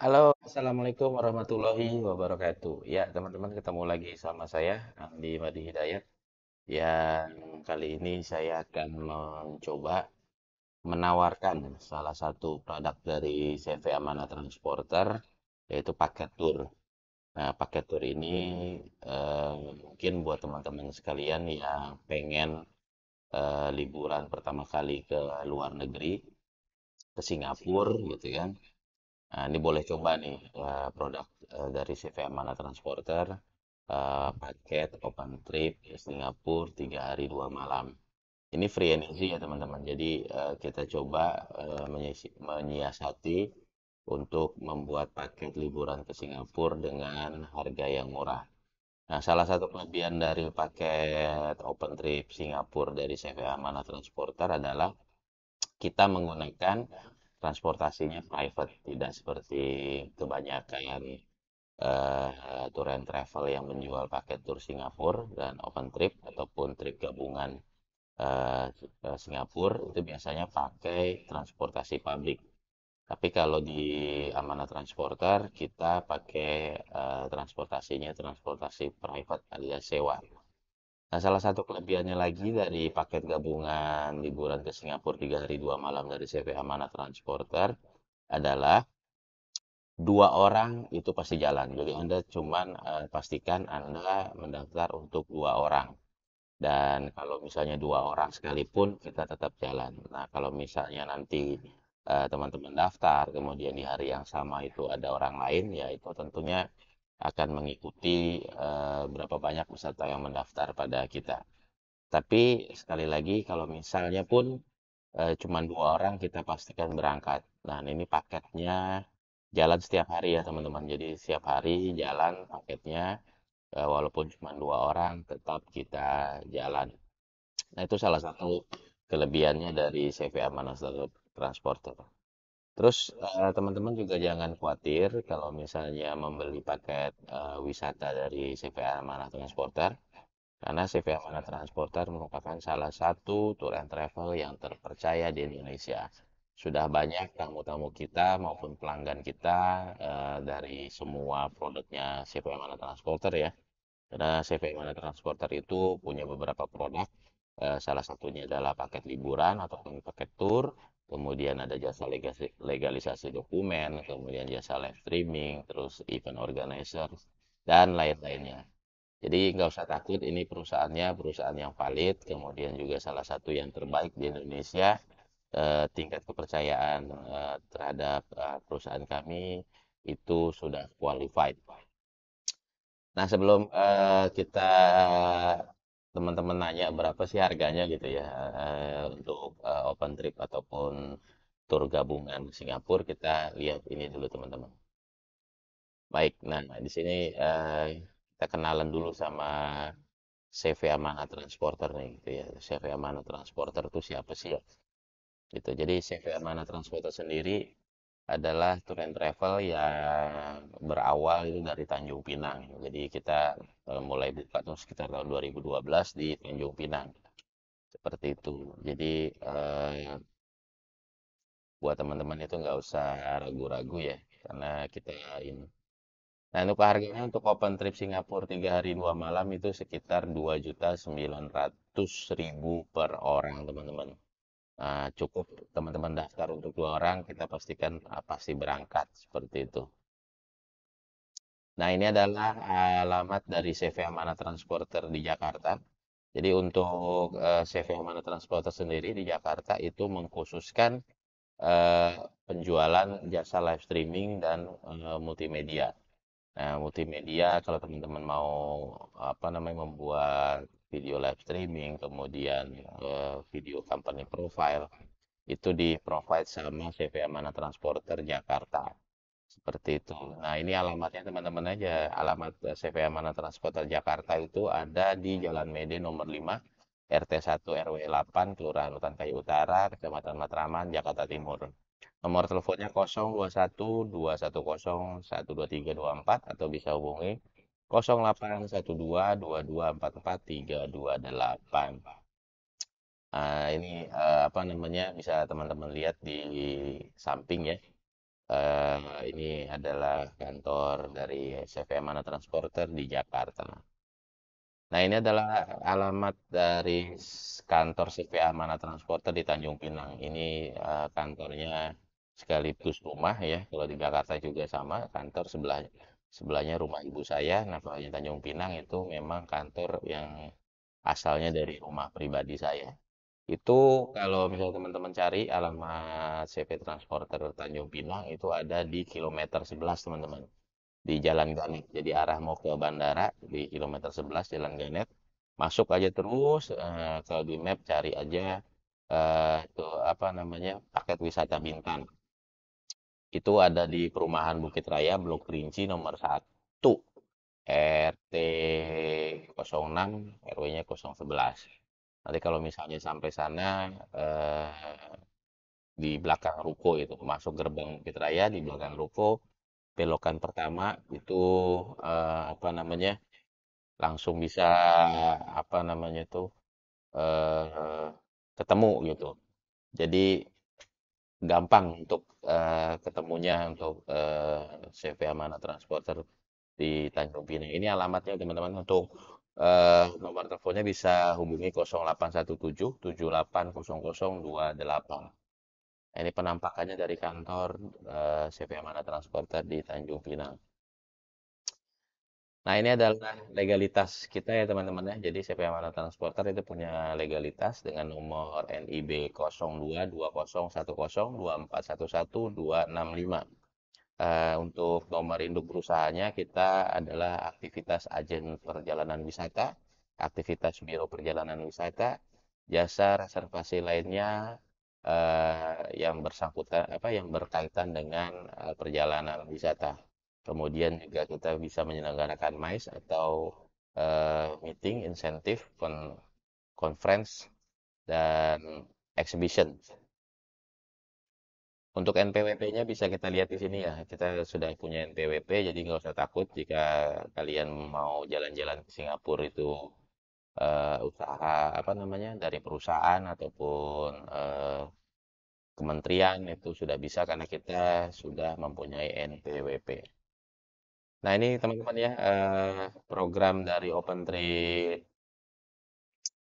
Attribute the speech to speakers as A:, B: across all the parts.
A: Halo, Assalamualaikum warahmatullahi wabarakatuh. Ya, teman-teman ketemu lagi sama saya, Andi Madi Hidayat. Yang kali ini saya akan mencoba menawarkan salah satu produk dari CV Amanah Transporter, yaitu paket tour. Nah, paket tour ini mungkin buat teman-teman sekalian yang pengen liburan pertama kali ke luar negeri, ke Singapura gitu kan. Nah, ini boleh coba nih produk dari CV Amanah Transporter, paket open trip ke Singapura 3 hari 2 malam. Ini free and easy ya teman-teman. Jadi kita coba menyiasati untuk membuat paket liburan ke Singapura dengan harga yang murah. Nah, salah satu kelebihan dari paket open trip Singapura dari CV Amanah Transporter adalah kita menggunakan transportasinya private, tidak seperti kebanyakan tour and travel yang menjual paket tur Singapura dan open trip ataupun trip gabungan Singapura itu biasanya pakai transportasi publik. Tapi kalau di Amanah Transporter kita pakai transportasinya transportasi private alias sewa. Nah, salah satu kelebihannya lagi dari paket gabungan liburan ke Singapura 3 hari 2 malam dari CV Amanah Transporter adalah 2 orang itu pasti jalan. Jadi Anda cuman pastikan Anda mendaftar untuk 2 orang. Dan kalau misalnya 2 orang sekalipun kita tetap jalan. Nah, kalau misalnya nanti teman-teman daftar, kemudian di hari yang sama itu ada orang lain, ya itu tentunya akan mengikuti berapa banyak peserta yang mendaftar pada kita. Tapi sekali lagi kalau misalnya pun cuma 2 orang kita pastikan berangkat. Nah, ini paketnya jalan setiap hari ya teman-teman. Jadi setiap hari jalan paketnya walaupun cuma 2 orang tetap kita jalan. Nah, itu salah satu kelebihannya dari CV Amanah Transporter. Terus teman-teman juga jangan khawatir kalau misalnya membeli paket wisata dari CV Amanah Transporter. Karena CV Amanah Transporter merupakan salah satu tour and travel yang terpercaya di Indonesia. Sudah banyak tamu-tamu kita maupun pelanggan kita dari semua produknya CV Amanah Transporter ya. Karena CV Amanah Transporter itu punya beberapa produk. Salah satunya adalah paket liburan ataupun paket tour. Kemudian ada jasa legalisasi dokumen, kemudian jasa live streaming, terus event organizer, dan lain-lainnya. Jadi nggak usah takut, ini perusahaannya perusahaan yang valid, kemudian juga salah satu yang terbaik di Indonesia. Tingkat kepercayaan terhadap perusahaan kami itu sudah qualified. Nah, sebelum kita teman-teman nanya berapa sih harganya gitu ya untuk open trip ataupun tur gabungan Singapura, kita lihat ini dulu teman-teman. Baik, nah di sini kita kenalan dulu sama CV Amanah Transporter nih gitu ya. CV Amanah Transporter itu siapa sih ya? Gitu. Jadi CV Amanah Transporter sendiri adalah tour and travel yang berawal itu dari Tanjung Pinang. Jadi kita mulai buka tuh sekitar tahun 2012 di Tanjung Pinang. Seperti itu. Jadi buat teman-teman itu nggak usah ragu-ragu ya. Karena kita ini. Nah, untuk harganya untuk open trip Singapura 3 hari 2 malam itu sekitar 2.900.000 per orang, teman-teman. Nah, cukup teman-teman daftar untuk 2 orang, kita pastikan pasti berangkat seperti itu. Nah, ini adalah alamat dari CV Amanah Transporter di Jakarta. Jadi untuk CV Amanah Transporter sendiri di Jakarta itu mengkhususkan eh, penjualan jasa live streaming dan multimedia. Nah, multimedia kalau teman-teman mau apa namanya membuat video live streaming, kemudian video company profile, itu di-provide sama CV Amanah Transporter Jakarta. Seperti itu. Nah, ini alamatnya teman-teman aja. Alamat CV Amanah Transporter Jakarta itu ada di Jalan Mede nomor 5, RT 1 RW 8, Kelurahan Hutan Kayu Utara, Kecamatan Matraman, Jakarta Timur. Nomor teleponnya 021 210 12324 atau bisa hubungi 0812 2244 328. Ini apa namanya bisa teman-teman lihat di samping ya. Ini adalah kantor dari CV Amanah Transporter di Jakarta. Nah, ini adalah alamat dari kantor CV Amanah Transporter di Tanjung Pinang. Ini kantornya sekaligus rumah ya. Kalau di Jakarta juga sama, kantor sebelahnya rumah ibu saya. Nah, kalau di Tanjung Pinang itu memang kantor yang asalnya dari rumah pribadi saya. Itu kalau misalnya teman-teman cari alamat CV Transporter Tanjung Pinang itu ada di kilometer 11 teman-teman. Di Jalan Ganet. Jadi arah mau ke bandara di kilometer 11 Jalan Ganet. Masuk aja terus kalau di map cari aja itu apa namanya paket wisata Bintan. Itu ada di perumahan Bukit Raya Blok Kerinci nomor 1. RT 06 RW-nya 011. Nanti kalau misalnya sampai sana di belakang ruko itu masuk gerbang Bukit Raya di belakang ruko belokan pertama itu apa namanya langsung bisa apa namanya itu eh, ketemu gitu. Jadi gampang untuk ketemunya untuk CV Amanah Transporter di Tanjung Pinang. Ini alamatnya teman-teman untuk nomor teleponnya bisa hubungi 0817 780028. Ini penampakannya dari kantor CV Amanah Transporter di Tanjung Pinang. Nah, ini adalah legalitas kita ya teman-teman ya. Jadi CP Amanah Transporter itu punya legalitas dengan nomor NIB 02201024112665. Untuk nomor induk perusahaannya kita adalah aktivitas agen perjalanan wisata, aktivitas biro perjalanan wisata, jasa reservasi lainnya yang bersangkutan apa yang berkaitan dengan perjalanan wisata. Kemudian juga kita bisa menyelenggarakan MICE atau meeting, insentif, conference, dan exhibition. Untuk NPWP-nya bisa kita lihat di sini ya. Kita sudah punya NPWP, jadi nggak usah takut jika kalian mau jalan-jalan ke Singapura itu usaha apa namanya dari perusahaan ataupun kementerian itu sudah bisa karena kita sudah mempunyai NPWP. Nah ini teman-teman ya program dari Open Trip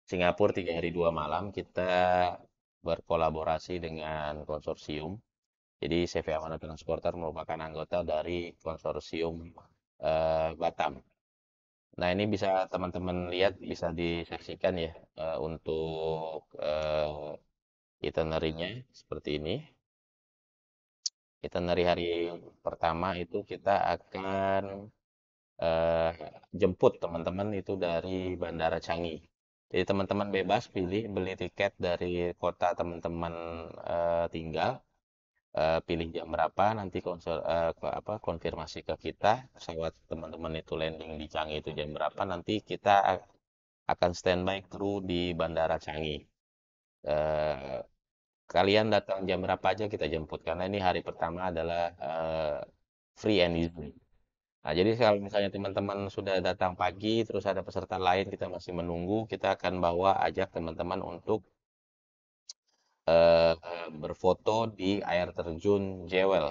A: Singapura 3 hari 2 malam kita berkolaborasi dengan konsorsium. Jadi CV Amanah Transporter merupakan anggota dari konsorsium Batam. Nah ini bisa teman-teman lihat, bisa disaksikan ya untuk itinerary-nya seperti ini. Itinerary hari pertama itu kita akan eh, jemput teman-teman itu dari Bandara Changi. Jadi teman-teman bebas pilih beli tiket dari kota teman-teman tinggal, pilih jam berapa nanti konfirmasi ke kita pesawat teman-teman itu landing di Changi itu jam berapa nanti kita akan standby kru di Bandara Changi. Eh, Kalian datang jam berapa aja kita jemput karena ini hari pertama adalah free and easy. Nah, jadi kalau misalnya teman-teman sudah datang pagi, terus ada peserta lain kita masih menunggu, kita akan bawa ajak teman-teman untuk eh, berfoto di air terjun Jewel.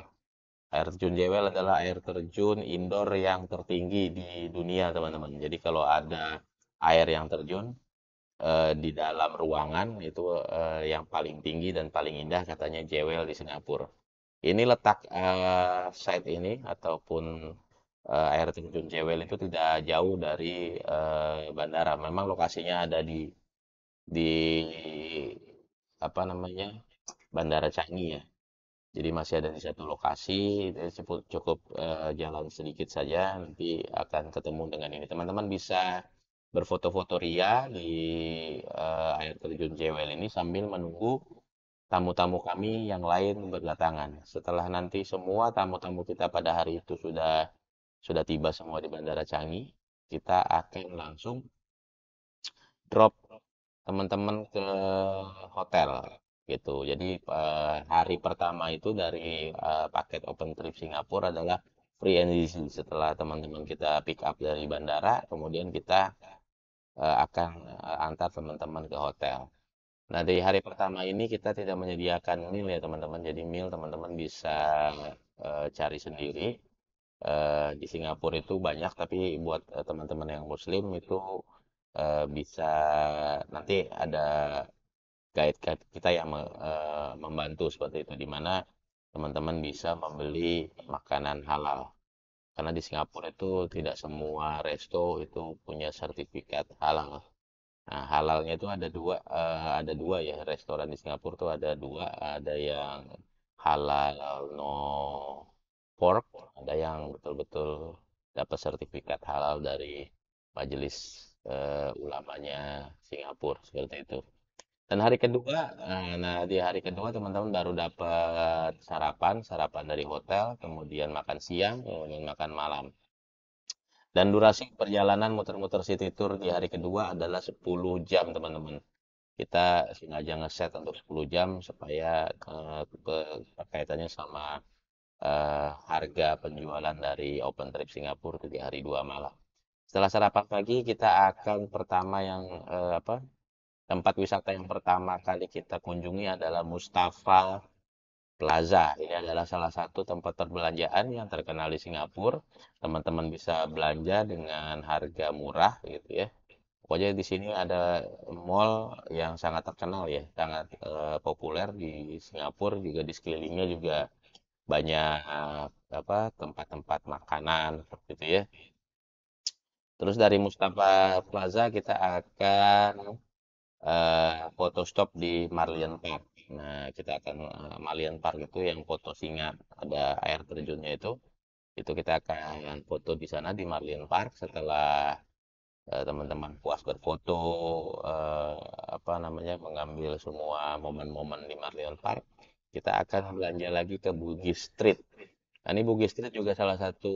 A: Air terjun Jewel adalah air terjun indoor yang tertinggi di dunia, teman-teman. Jadi kalau ada air yang terjun di dalam ruangan itu yang paling tinggi dan paling indah katanya Jewel di Singapura. Ini letak site ini ataupun air terjun Jewel itu tidak jauh dari bandara. Memang lokasinya ada di apa namanya Bandara Changi ya. Jadi masih ada di satu lokasi, itu cukup jalan sedikit saja nanti akan ketemu dengan ini. Teman-teman bisa berfoto-foto ria di air terjun Jewel ini sambil menunggu tamu-tamu kami yang lain berdatangan. Setelah nanti semua tamu-tamu kita pada hari itu sudah tiba semua di Bandara Changi, kita akan langsung drop teman-teman ke hotel gitu. Jadi hari pertama itu dari paket Open Trip Singapura adalah free and easy. Setelah teman-teman kita pick up dari bandara, kemudian kita akan antar teman-teman ke hotel. Nah, di hari pertama ini kita tidak menyediakan meal ya teman-teman. Jadi meal teman-teman bisa cari sendiri. Di Singapura itu banyak, tapi buat teman-teman yang Muslim itu bisa nanti ada guide kita yang membantu seperti itu, di mana teman-teman bisa membeli makanan halal. Karena di Singapura itu tidak semua resto itu punya sertifikat halal. Nah, halalnya itu ada dua ya, restoran di Singapura tuh ada dua, ada yang halal no pork, ada yang betul-betul dapat sertifikat halal dari majelis ulamanya Singapura seperti itu. Dan hari kedua, nah di hari kedua teman-teman baru dapat sarapan dari hotel, kemudian makan siang, kemudian makan malam. Dan durasi perjalanan muter-muter city tour di hari kedua adalah 10 jam, teman-teman. Kita sengaja ngeset untuk 10 jam supaya kaitannya sama harga penjualan dari Open Trip Singapura itu di hari 2 malam. Setelah sarapan pagi, kita akan pertama yang tempat wisata yang pertama kali kita kunjungi adalah Mustafa Plaza. Ini adalah salah satu tempat perbelanjaan yang terkenal di Singapura. Teman-teman bisa belanja dengan harga murah gitu ya. Pokoknya di sini ada mall yang sangat terkenal ya, sangat populer di Singapura, juga di sekelilingnya juga banyak tempat-tempat makanan seperti itu ya. Terus dari Mustafa Plaza kita akan foto stop di Marlian Park. Nah, kita akan Marlian Park itu yang foto singa, ada air terjunnya itu kita akan foto di sana di Marlian Park. Setelah teman-teman puas berfoto, eh, mengambil semua momen-momen di Marlian Park, kita akan belanja lagi ke Bugis Street. Nah, ini Bugis Street juga salah satu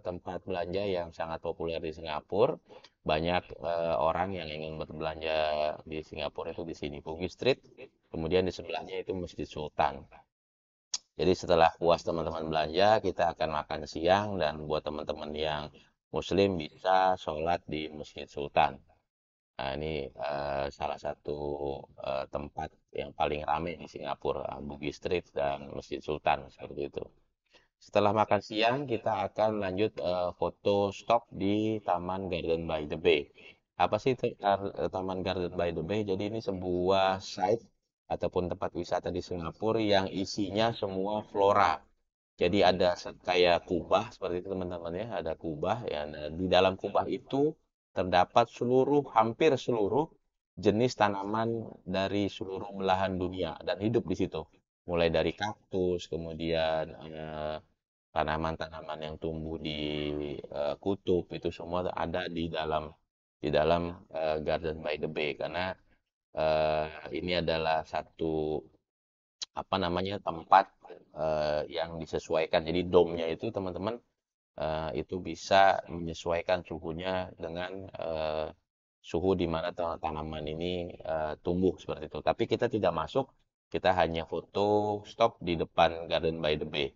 A: tempat belanja yang sangat populer di Singapura. Banyak orang yang ingin berbelanja di Singapura itu di sini, Bugis Street. Kemudian di sebelahnya itu Masjid Sultan. Jadi setelah puas teman-teman belanja, kita akan makan siang dan buat teman-teman yang Muslim bisa sholat di Masjid Sultan. Nah, ini salah satu tempat yang paling ramai di Singapura, Bugis Street dan Masjid Sultan seperti itu. Setelah makan siang, kita akan lanjut foto stop di Taman Garden by the Bay. Apa sih itu Taman Garden by the Bay? Jadi ini sebuah site ataupun tempat wisata di Singapura yang isinya semua flora. Jadi ada kayak kubah seperti itu teman-teman ya, ada kubah ya. Nah, di dalam kubah itu terdapat hampir seluruh jenis tanaman dari seluruh belahan dunia dan hidup di situ. Mulai dari kaktus, kemudian tanaman-tanaman yang tumbuh di kutub itu semua ada di dalam Garden by the Bay, karena ini adalah satu tempat yang disesuaikan. Jadi domnya itu teman-teman itu bisa menyesuaikan suhunya dengan suhu di mana tanaman ini tumbuh seperti itu. Tapi kita tidak masuk, kita hanya foto stop di depan Garden by the Bay.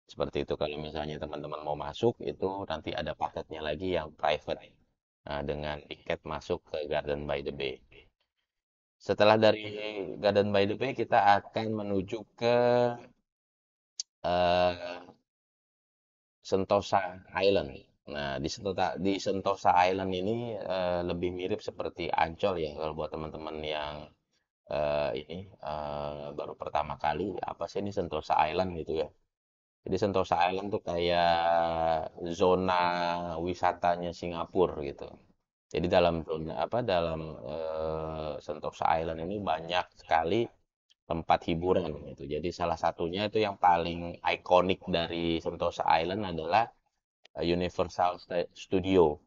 A: Seperti itu. Kalau misalnya teman-teman mau masuk, itu nanti ada paketnya lagi yang private. Nah, dengan tiket masuk ke Garden by the Bay. Setelah dari Garden by the Bay, kita akan menuju ke eh, Sentosa Island. Nah, di Sentosa Island ini lebih mirip seperti Ancol ya, kalau buat teman-teman yang baru pertama kali, apa sih ini Sentosa Island gitu ya. Jadi Sentosa Island tuh kayak zona wisatanya Singapura gitu. Jadi dalam Sentosa Island ini banyak sekali tempat hiburan gitu. Jadi salah satunya itu yang paling ikonik dari Sentosa Island adalah Universal Studio.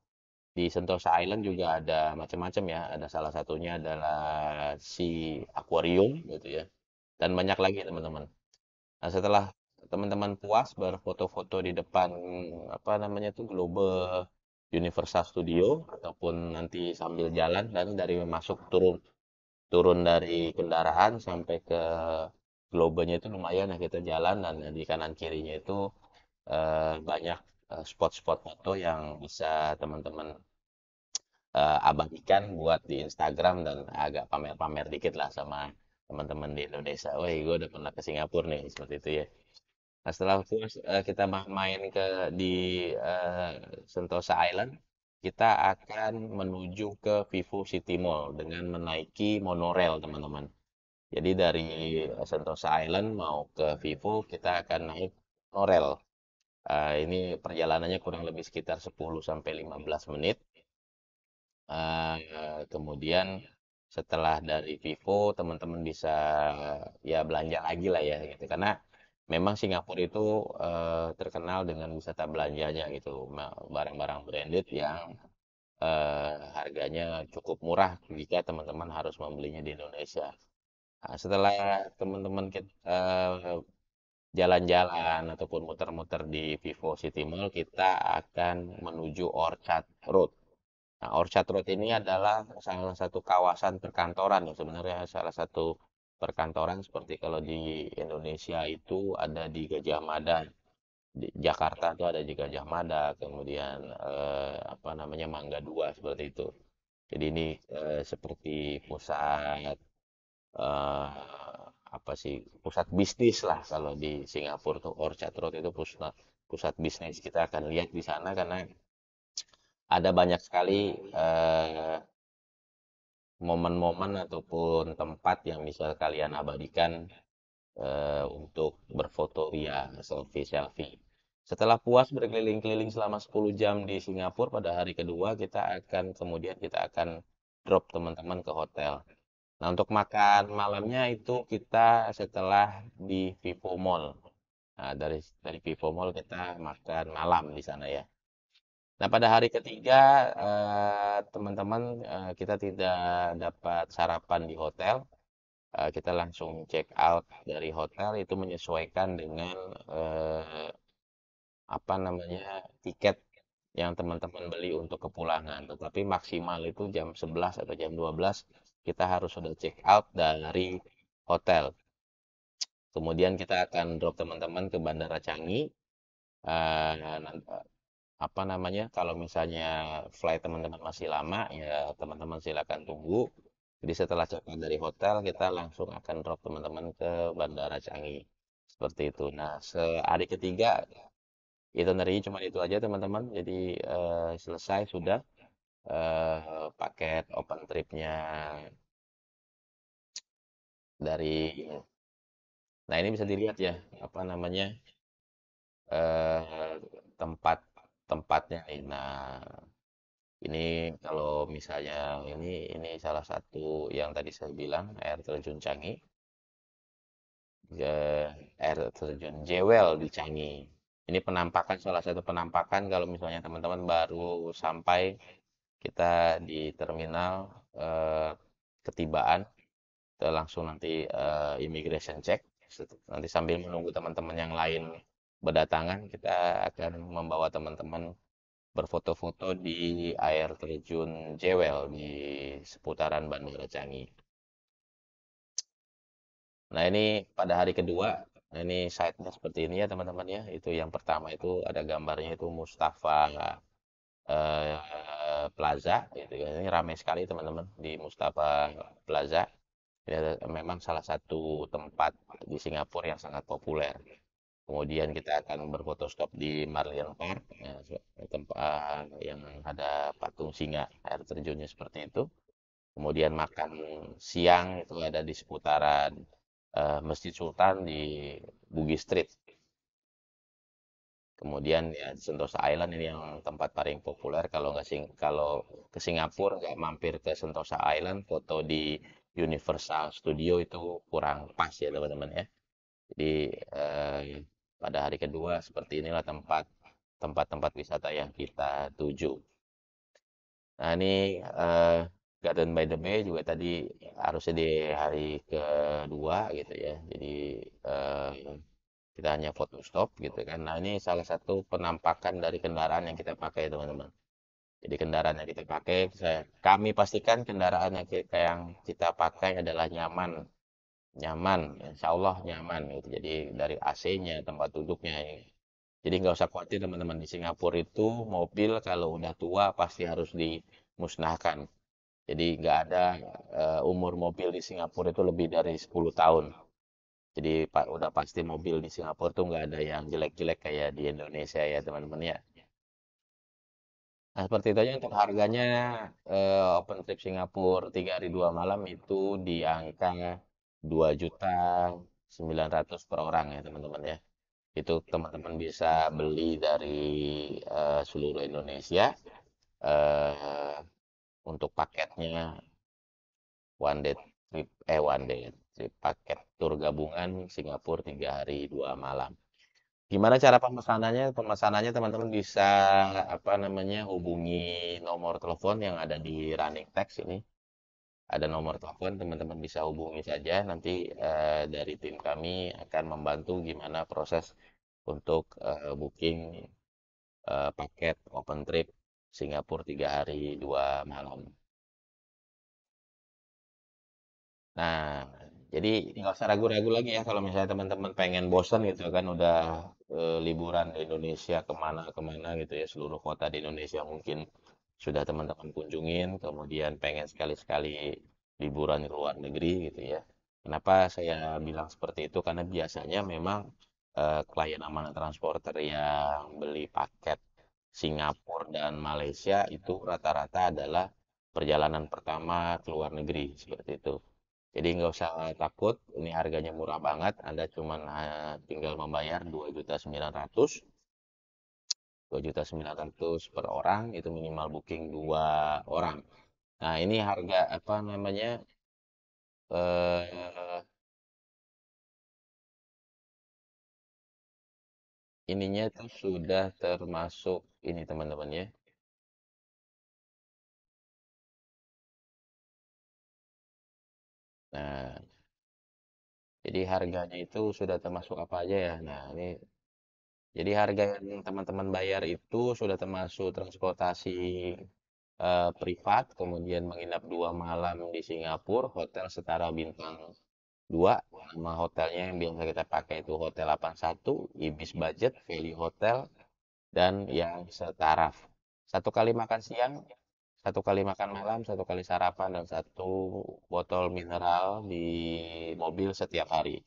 A: Di Sentosa Island juga ada macam-macam ya. Ada salah satunya adalah si aquarium gitu ya. Dan banyak lagi teman-teman. Nah, setelah teman-teman puas berfoto-foto di depan Global Universal Studio, ataupun nanti sambil jalan dan dari masuk turun turun dari kendaraan sampai ke Globenya itu lumayan ya, kita jalan dan di kanan kirinya itu banyak spot-spot foto yang bisa teman-teman abadikan buat di Instagram dan agak pamer-pamer dikit lah sama teman-teman di Indonesia. Woi, gue udah pernah ke Singapura nih, seperti itu ya. Nah, setelah puas kita main di eh, Sentosa Island, kita akan menuju ke Vivo City Mall dengan menaiki monorail, teman-teman. Jadi dari Sentosa Island mau ke Vivo, kita akan naik monorail. Ini perjalanannya kurang lebih sekitar 10 sampai 15 menit. Kemudian setelah dari Vivo, teman-teman bisa ya belanja lagi lah ya gitu. Karena memang Singapura itu terkenal dengan wisata belanjanya gitu, barang-barang branded yang harganya cukup murah jika teman-teman harus membelinya di Indonesia. Nah, setelah teman-teman jalan-jalan ataupun muter-muter di Vivo City Mall, kita akan menuju Orchard Road. Nah, Orchard Road ini adalah salah satu kawasan perkantoran ya, sebenarnya salah satu perkantoran seperti kalau di Indonesia itu ada di Gajah Mada, di Jakarta itu ada di Gajah Mada, kemudian apa namanya Mangga Dua seperti itu. Jadi ini seperti pusat eh, apa sih pusat bisnis lah kalau di Singapura tuh Orchard Road itu pusat pusat bisnis. Kita akan lihat di sana karena ada banyak sekali eh, momen-momen ataupun tempat yang bisa kalian abadikan untuk berfoto via selfie-selfie. Setelah puas berkeliling-keliling selama 10 jam di Singapura, pada hari kedua kita akan drop teman-teman ke hotel. Nah, untuk makan malamnya itu kita setelah di Vivo Mall. Nah, dari Vivo Mall kita makan malam di sana ya. Nah, pada hari ketiga, teman-teman, kita tidak dapat sarapan di hotel. Kita langsung check out dari hotel itu menyesuaikan dengan eh, apa namanya tiket yang teman-teman beli untuk kepulangan. Tetapi maksimal itu jam 11 atau jam 12 kita harus sudah check out dari hotel. Kemudian kita akan drop teman-teman ke Bandara Changi. Apa namanya kalau misalnya flight teman-teman masih lama ya teman-teman silakan tunggu. Jadi setelah check out dari hotel kita langsung akan drop teman-teman ke Bandara Changi seperti itu. Nah, sehari ketiga itinerary cuma itu aja teman-teman. Jadi selesai sudah paket open tripnya dari. Nah, ini bisa dilihat ya apa namanya tempat tempatnya nih. Nah, ini kalau misalnya ini salah satu yang tadi saya bilang air terjun Canggih, air terjun Jewel di Canggih. Ini penampakan salah satu penampakan kalau misalnya teman-teman baru sampai kita di terminal eh, ketibaan, kita langsung nanti immigration check. Nanti sambil menunggu teman-teman yang lain berdatangan, kita akan membawa teman-teman berfoto-foto di air terjun Jewel di seputaran Bandara Canggih. Nah, ini pada hari kedua, nah ini site-nya seperti ini ya teman-teman ya. Itu yang pertama itu ada gambarnya itu Mustafa Plaza gitu ya. Ini ramai sekali teman-teman di Mustafa Plaza. Ini memang salah satu tempat di Singapura yang sangat populer. Kemudian kita akan berfoto stop di Marlian Park, ya, tempat yang ada patung singa air terjunnya seperti itu. Kemudian makan siang itu ada di seputaran Masjid Sultan di Bugis Street. Kemudian ya Sentosa Island ini yang tempat paling populer kalau ke Singapura nggak mampir ke Sentosa Island, foto di Universal Studio itu kurang pas ya teman-teman ya. Jadi eh, pada hari kedua seperti inilah tempat-tempat wisata yang kita tuju. Nah ini eh, Garden by the Bay juga tadi harusnya di hari kedua gitu ya. Jadi eh, kita hanya foto stop gitu kan. Nah ini salah satu penampakan dari kendaraan yang kita pakai teman-teman. Jadi kendaraan yang kita pakai, kami pastikan kendaraan yang kita pakai adalah nyaman, nyaman, insya Allah nyaman gitu. Jadi dari AC-nya, tempat duduknya. Jadi nggak usah khawatir teman-teman di Singapura itu mobil kalau udah tua pasti harus dimusnahkan. Jadi nggak ada umur mobil di Singapura itu lebih dari 10 tahun. Jadi udah pasti mobil di Singapura tuh nggak ada yang jelek-jelek kayak di Indonesia ya teman-teman ya. Nah, seperti itu aja untuk harganya open trip Singapura 3 hari 2 malam itu di angka 2.900.000 per orang ya teman-teman ya. Itu teman-teman bisa beli dari seluruh Indonesia eh, untuk paketnya one day trip paket tur gabungan Singapura 3 hari 2 malam. Gimana cara pemesanannya? Pemesanannya teman-teman bisa apa namanya hubungi nomor telepon yang ada di running text ini. Ada nomor telepon, teman-teman bisa hubungi saja. Nanti dari tim kami akan membantu gimana proses untuk booking paket open trip Singapura 3 hari 2 malam. Nah, jadi nggak usah ragu-ragu lagi ya kalau misalnya teman-teman pengen bosen gitu kan udah liburan di Indonesia kemana-kemana gitu ya seluruh kota di Indonesia mungkin sudah teman-teman kunjungin kemudian pengen sekali-sekali liburan ke luar negeri gitu ya. Kenapa saya bilang seperti itu? Karena biasanya memang klien Amanah Transporter yang beli paket Singapura dan Malaysia itu rata-rata adalah perjalanan pertama ke luar negeri seperti itu. Jadi nggak usah takut, ini harganya murah banget. Anda cuma tinggal membayar 2.900.000, 2.900.000 per orang, itu minimal booking 2 orang. Nah, ini harga apa namanya? eh Ininya tuh sudah termasuk ini teman-teman ya. Nah, jadi harganya itu sudah termasuk apa aja ya? Nah, ini jadi harga yang teman-teman bayar itu sudah termasuk transportasi privat, kemudian menginap 2 malam di Singapura, hotel setara bintang 2. Nama hotelnya yang biasa kita pakai itu Hotel 81, Ibis Budget, Value Hotel, dan yang setaraf. 1 kali makan siang, 1 kali makan malam, 1 kali sarapan, dan 1 botol mineral di mobil setiap hari.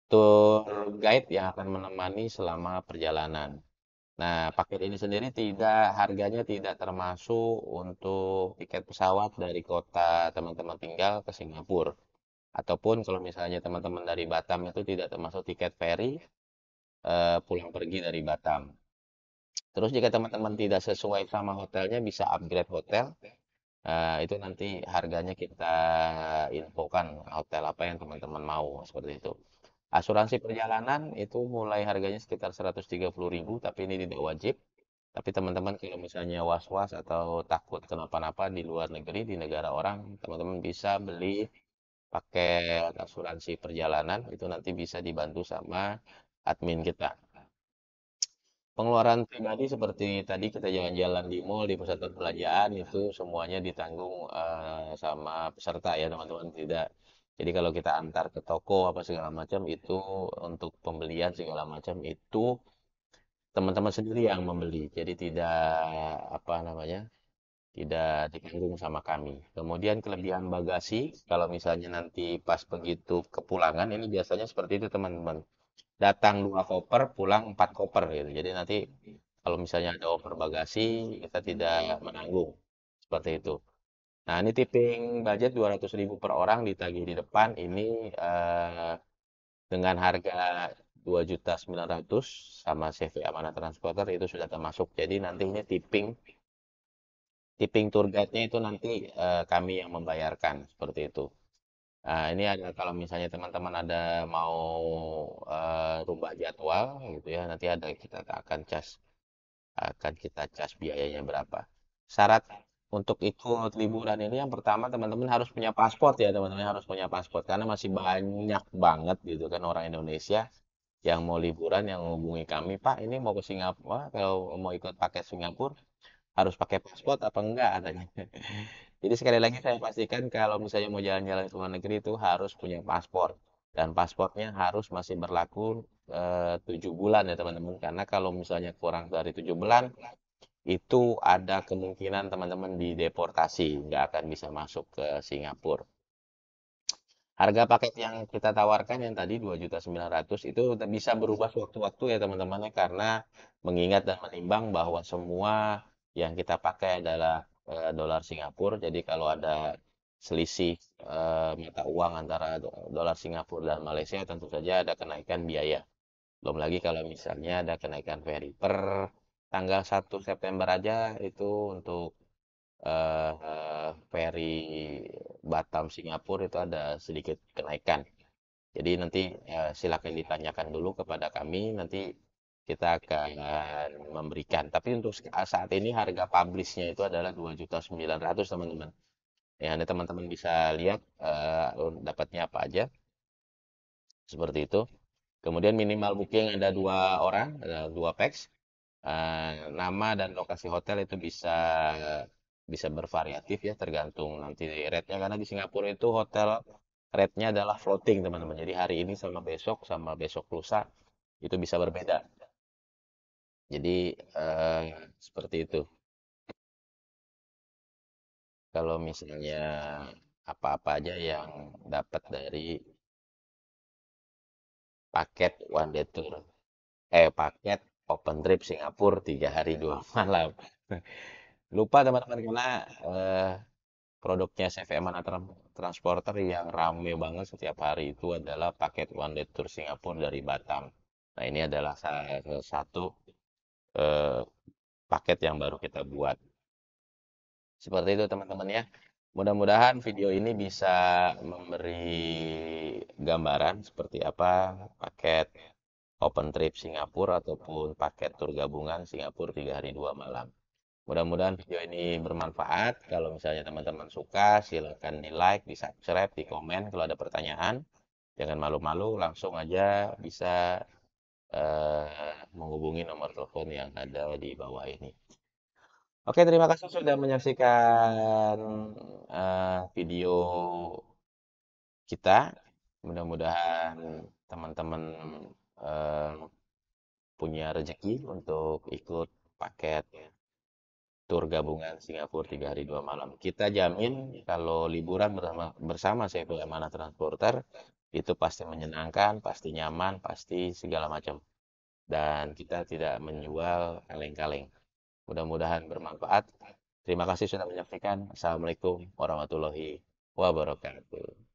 A: Tour guide yang akan menemani selama perjalanan. Nah, paket ini sendiri harganya tidak termasuk untuk tiket pesawat dari kota teman-teman tinggal ke Singapura. Ataupun kalau misalnya teman-teman dari Batam itu tidak termasuk tiket ferry pulang pergi dari Batam. Terus jika teman-teman tidak sesuai sama hotelnya bisa upgrade hotel. Itu nanti harganya kita infokan hotel apa yang teman-teman mau seperti itu. Asuransi perjalanan itu mulai harganya sekitar 130.000, tapi ini tidak wajib. Tapi teman-teman kalau misalnya was-was atau takut kenapa-napa di luar negeri, di negara orang, teman-teman bisa beli paket asuransi perjalanan, itu nanti bisa dibantu sama admin kita. Pengeluaran pribadi seperti tadi kita jalan-jalan di mall, di pusat perbelanjaan, itu semuanya ditanggung sama peserta ya teman-teman. Tidak. Jadi kalau kita antar ke toko apa segala macam itu untuk pembelian segala macam itu teman-teman sendiri yang membeli. Jadi tidak apa namanya tidak ditanggung sama kami. Kemudian kelebihan bagasi, kalau misalnya nanti pas begitu kepulangan, ini biasanya seperti itu teman-teman. Datang 2 koper, pulang 4 koper gitu. Jadi nanti kalau misalnya ada over bagasi, kita tidak menanggung. Seperti itu. Nah, ini tipping budget 200.000 per orang ditagih di depan. Ini dengan harga 2.900.000 sama CV Amanah Transporter itu sudah termasuk. Jadi nanti ini tipping tour guide-nya itu nanti kami yang membayarkan seperti itu. Nah, ini ada kalau misalnya teman-teman ada mau rubah jadwal gitu ya, nanti ada kita akan kita cas biayanya berapa. Syarat untuk ikut liburan ini yang pertama teman-teman harus punya paspor ya, teman-teman harus punya paspor karena masih banyak banget gitu kan orang Indonesia yang mau liburan yang menghubungi kami, Pak, ini mau ke Singapura, kalau mau ikut paket Singapura harus pakai paspor apa enggak katanya. Jadi sekali lagi saya pastikan kalau misalnya mau jalan-jalan ke luar negeri itu harus punya paspor dan paspornya harus masih berlaku 7 bulan ya teman-teman. Karena kalau misalnya kurang dari 7 bulan itu ada kemungkinan teman-teman dideportasi, nggak akan bisa masuk ke Singapura. Harga paket yang kita tawarkan yang tadi 2.900.000 itu bisa berubah sewaktu-waktu ya teman-teman ya, karena mengingat dan menimbang bahwa semua yang kita pakai adalah dolar Singapura. Jadi kalau ada selisih mata uang antara dolar Singapura dan Malaysia tentu saja ada kenaikan biaya. Belum lagi kalau misalnya ada kenaikan ferry per tanggal 1 September aja itu untuk ferry Batam Singapura itu ada sedikit kenaikan. Jadi nanti silakan ditanyakan dulu kepada kami, nanti kita akan memberikan. Tapi untuk saat ini harga publishnya itu adalah 2.900.000 teman-teman. Ya, nanti teman-teman bisa lihat dapatnya apa aja, seperti itu. Kemudian minimal booking ada 2 orang, ada 2 pax. Nama dan lokasi hotel itu bisa bisa bervariatif ya, tergantung nanti rate-nya. Karena di Singapura itu hotel rate-nya adalah floating teman-teman. Jadi hari ini sama besok lusa itu bisa berbeda. Jadi eh, seperti itu. Kalau misalnya apa-apa aja yang dapat dari paket one day tour, paket open trip Singapura 3 hari 2 malam. Lupa teman-teman karena eh, produknya CVM Mana Transporter yang rame banget setiap hari itu adalah paket one day tour Singapura dari Batam. Nah, ini adalah salah satu eh, paket yang baru kita buat. Seperti itu teman-teman ya. Mudah-mudahan video ini bisa memberi gambaran seperti apa paket open trip Singapura ataupun paket tur gabungan Singapura 3 hari 2 malam. Mudah-mudahan video ini bermanfaat. Kalau misalnya teman-teman suka, silakan di like, di subscribe, di komen. Kalau ada pertanyaan, jangan malu-malu, langsung aja bisa menghubungi nomor telepon yang ada di bawah ini. Oke, terima kasih sudah menyaksikan video kita. Mudah-mudahan teman-teman eh, punya rezeki untuk ikut paket tur gabungan Singapura 3 hari 2 malam. Kita jamin kalau liburan bersama Sevo Mana Transporter itu pasti menyenangkan, pasti nyaman, pasti segala macam. Dan kita tidak menjual kaleng-kaleng. Mudah-mudahan bermanfaat. Terima kasih sudah menyaksikan. Assalamualaikum warahmatullahi wabarakatuh.